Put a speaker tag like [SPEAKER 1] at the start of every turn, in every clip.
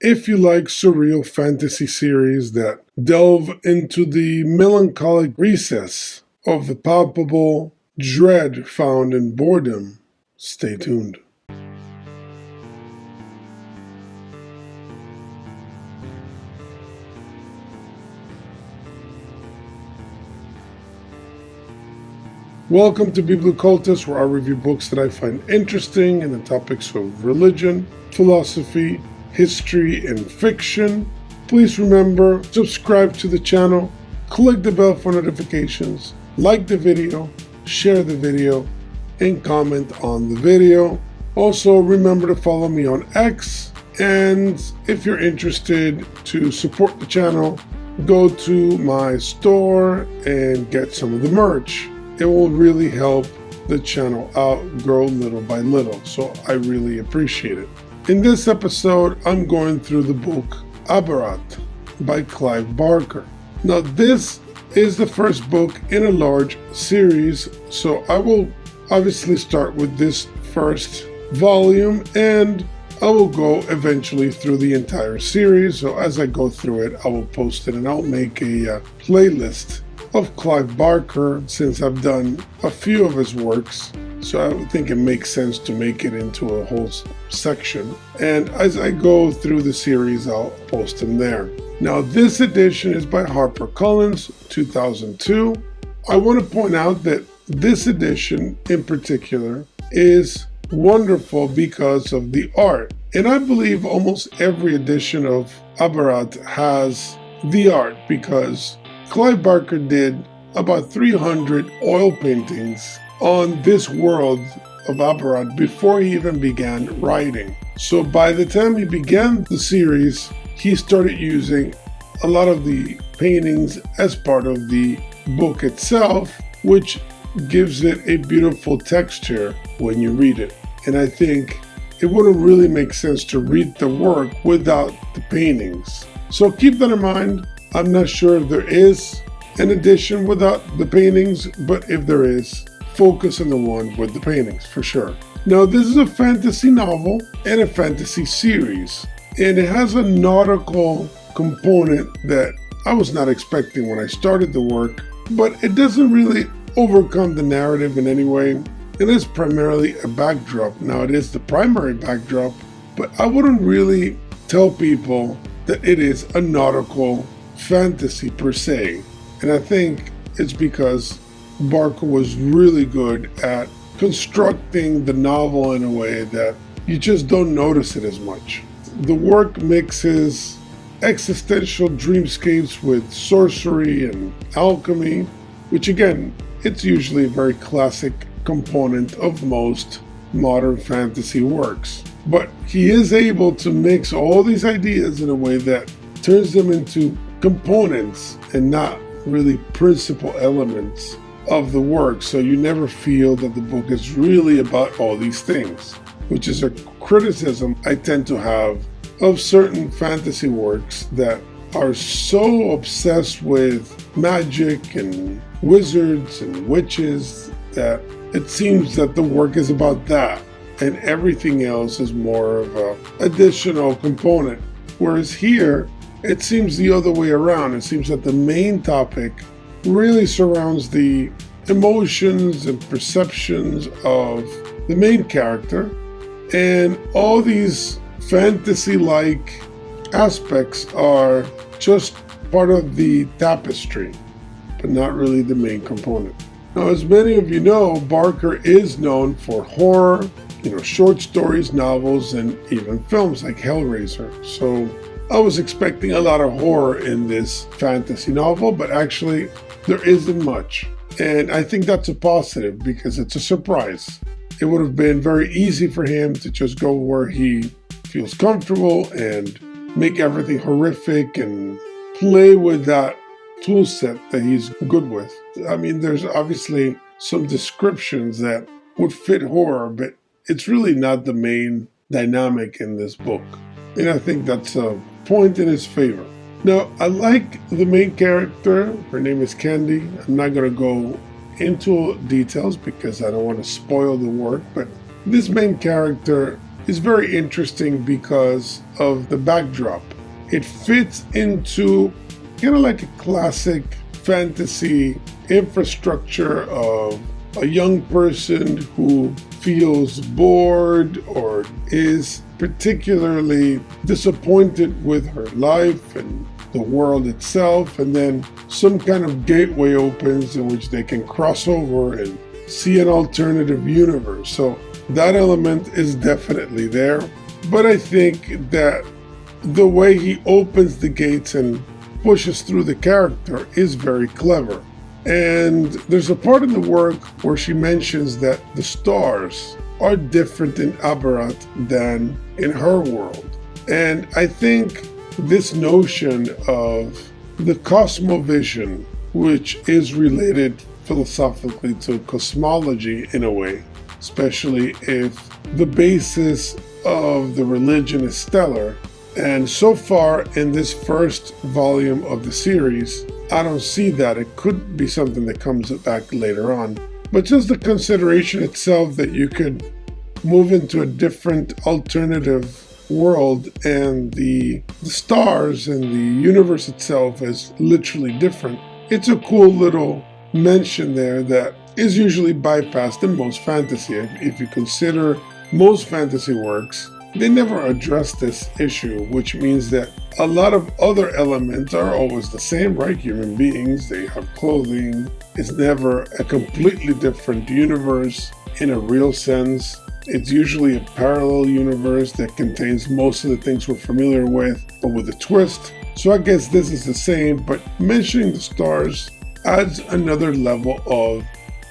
[SPEAKER 1] If you like surreal fantasy series that delve into the melancholic recess of the palpable dread found in boredom, stay tuned. Welcome to Biblicultus, where I review books that I find interesting in the topics of religion, philosophy, history, and fiction. Please remember, subscribe to the channel, click the bell for notifications, like the video, share the video, and comment on the video. Also, remember to follow me on X, and if you're interested to support the channel, go to my store and get some of the merch. It will really help the channel out grow little by little, so I really appreciate it. In this episode, I'm going through the book Abarat by Clive Barker. Now, this is the first book in a large series, so I will obviously start with this first volume, and I will go eventually through the entire series. So as I go through it, I will post it, and I'll make a playlist of Clive Barker, since I've done a few of his works, so I would think it makes sense to make it into a whole section. And as I go through the series, I'll post them there. Now, this edition is by HarperCollins, 2002. I want to point out that this edition in particular is wonderful because of the art. And I believe almost every edition of Abarat has the art, because Clive Barker did about 300 oil paintings on this world of Abarat before he even began writing. So by the time he began the series, he started using a lot of the paintings as part of the book itself, which gives it a beautiful texture when you read it. And I think it wouldn't really make sense to read the work without the paintings. So keep that in mind. I'm not sure if there is an edition without the paintings, but if there is, focus on the one with the paintings for sure. Now, this is a fantasy novel and a fantasy series, and it has a nautical component that I was not expecting when I started the work, but it doesn't really overcome the narrative in any way. It is primarily a backdrop. Now, it is the primary backdrop, but I wouldn't really tell people that it is a nautical fantasy per se. And I think it's because Barker was really good at constructing the novel in a way that you just don't notice it as much. The work mixes existential dreamscapes with sorcery and alchemy, which again, it's usually a very classic component of most modern fantasy works. But he is able to mix all these ideas in a way that turns them into components and not really principal elements of the work, so you never feel that the book is really about all these things, which is a criticism I tend to have of certain fantasy works that are so obsessed with magic and wizards and witches that it seems that the work is about that and everything else is more of an additional component. Whereas here, it seems the other way around. It seems that the main topic really surrounds the emotions and perceptions of the main character, and all these fantasy-like aspects are just part of the tapestry, but not really the main component. Now, as many of you know, Barker is known for horror, short stories, novels, and even films like Hellraiser. So I was expecting a lot of horror in this fantasy novel, but actually there isn't much. And I think that's a positive because it's a surprise. It would have been very easy for him to just go where he feels comfortable and make everything horrific and play with that tool set that he's good with. I mean, there's obviously some descriptions that would fit horror, but it's really not the main dynamic in this book. And I think that's a point in his favor. Now, I like the main character. Her name is Candy. I'm not going to go into details because I don't want to spoil the work, but this main character is very interesting because of the backdrop. It fits into kind of like a classic fantasy infrastructure of a young person who feels bored or is particularly disappointed with her life and the world itself, and then some kind of gateway opens in which they can cross over and see an alternative universe. So that element is definitely there, but I think that the way he opens the gates and pushes through the character is very clever. And there's a part in the work where she mentions that the stars are different in Abarat than in her world. And I think this notion of the cosmovision, which is related philosophically to cosmology in a way, especially if the basis of the religion is stellar. And so far in this first volume of the series, I don't see that. It could be something that comes back later on. But just the consideration itself that you could move into a different alternative world and the stars and the universe itself is literally different. It's a cool little mention there that is usually bypassed in most fantasy. If you consider most fantasy works, they never address this issue, which means that a lot of other elements are always the same, right? Human beings, they have clothing. It's never a completely different universe in a real sense. It's usually a parallel universe that contains most of the things we're familiar with, but with a twist. So I guess this is the same, but mentioning the stars adds another level of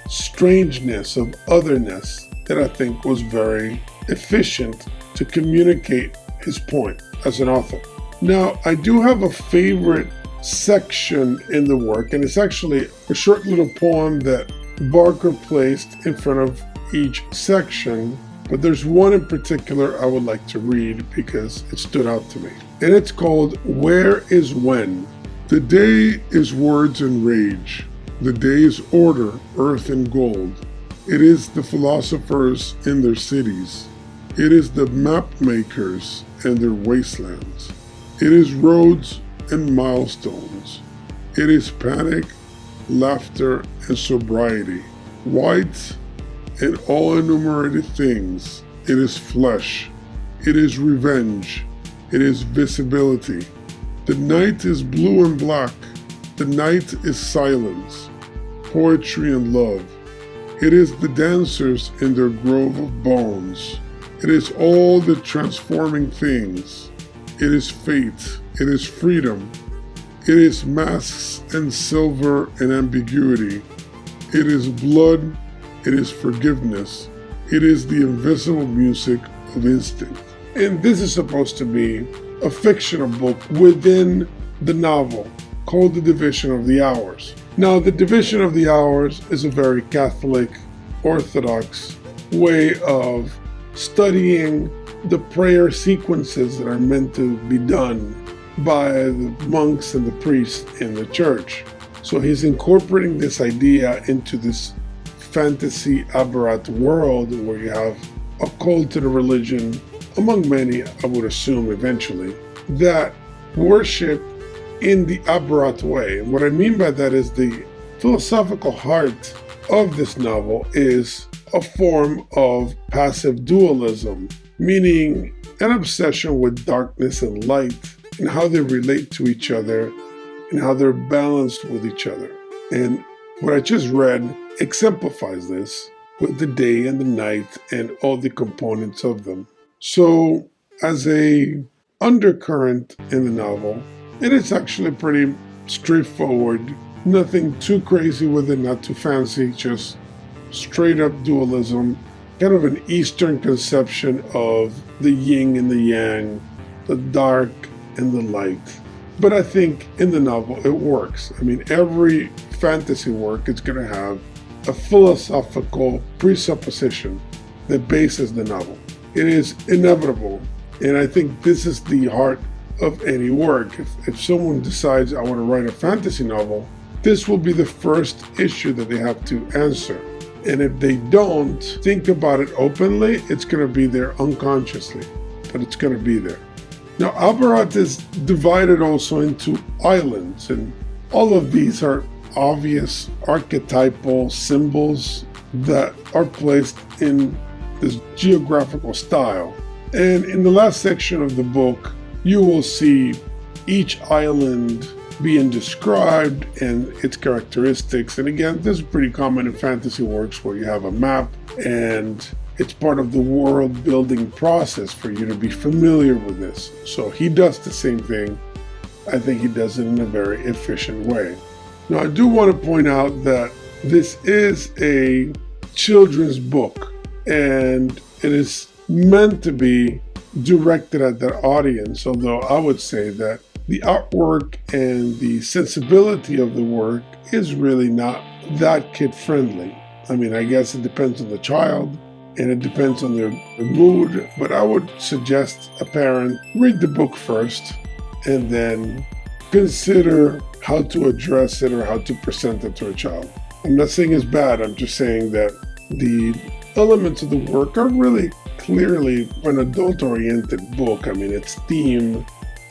[SPEAKER 1] strangeness, of otherness, that I think was very efficient to communicate his point as an author. Now, I do have a favorite section in the work, and it's actually a short little poem that Barker placed in front of each section, but there's one in particular I would like to read because it stood out to me. And it's called Where is When? The day is words and rage. The day is order, earth and gold. It is the philosophers in their cities. It is the map makers and their wastelands. It is roads and milestones. It is panic, laughter, and sobriety. White and all enumerated things. It is flesh. It is revenge. It is visibility. The night is blue and black. The night is silence, poetry and love. It is the dancers in their grove of bones. It is all the transforming things. It is fate. It is freedom. It is masks and silver and ambiguity. It is blood. It is forgiveness. It is the invisible music of instinct. And this is supposed to be a fictional book within the novel called The Division of the Hours. Now, The Division of the Hours is a very Catholic, Orthodox way of studying the prayer sequences that are meant to be done by the monks and the priests in the church. So he's incorporating this idea into this fantasy Abarat world where you have a cult to the religion, among many, I would assume eventually, that worship in the Abarat way. And what I mean by that is the philosophical heart of this novel is a form of passive dualism, meaning an obsession with darkness and light and how they relate to each other and how they're balanced with each other. And what I just read exemplifies this with the day and the night and all the components of them. So as a undercurrent in the novel, it is actually pretty straightforward. Nothing too crazy with it, not too fancy, just straight up dualism, kind of an Eastern conception of the yin and the yang, the dark and the light. But I think in the novel it works. I mean, every fantasy work is going to have a philosophical presupposition that bases the novel. It is inevitable, and I think this is the heart of any work. If someone decides I want to write a fantasy novel, this will be the first issue that they have to answer. And if they don't think about it openly, it's going to be there unconsciously, but it's going to be there. Now, Abarat is divided also into islands, and all of these are obvious archetypal symbols that are placed in this geographical style. And in the last section of the book, you will see each island being described and its characteristics. And again, this is pretty common in fantasy works where you have a map and it's part of the world building process for you to be familiar with this. So he does the same thing. I think he does it in a very efficient way. Now, I do want to point out that this is a children's book and it is meant to be directed at that audience, although I would say that the artwork and the sensibility of the work is really not that kid-friendly. I mean, I guess it depends on the child and it depends on their mood, but I would suggest a parent read the book first and then consider how to address it or how to present it to a child. I'm not saying it's bad, I'm just saying that the elements of the work are really clearly an adult-oriented book. I mean, its theme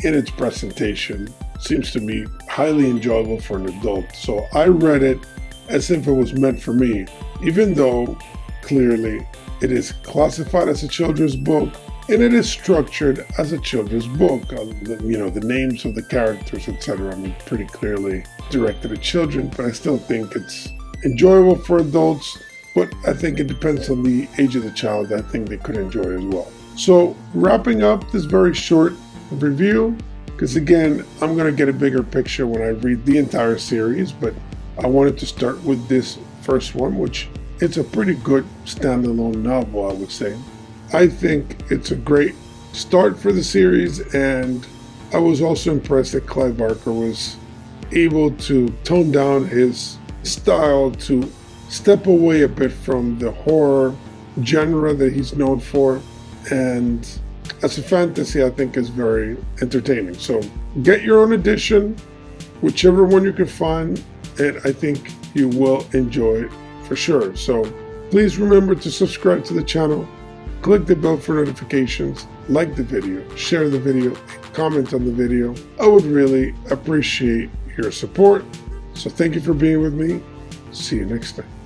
[SPEAKER 1] and its presentation seems to be highly enjoyable for an adult. So I read it as if it was meant for me, even though clearly it is classified as a children's book and it is structured as a children's book. The names of the characters, etc., pretty clearly directed at children, but I still think it's enjoyable for adults. But I think it depends on the age of the child. I think they could enjoy as well. So wrapping up this very short review, because again, I'm going to get a bigger picture when I read the entire series, but I wanted to start with this first one, which it's a pretty good standalone novel, I would say. I think it's a great start for the series, and I was also impressed that Clive Barker was able to tone down his style to step away a bit from the horror genre that he's known for, and as a fantasy, I think is very entertaining. So get your own edition, whichever one you can find, and I think you will enjoy it for sure. So please remember to subscribe to the channel, click the bell for notifications, like the video, share the video, comment on the video. I would really appreciate your support. So thank you for being with me. See you next time.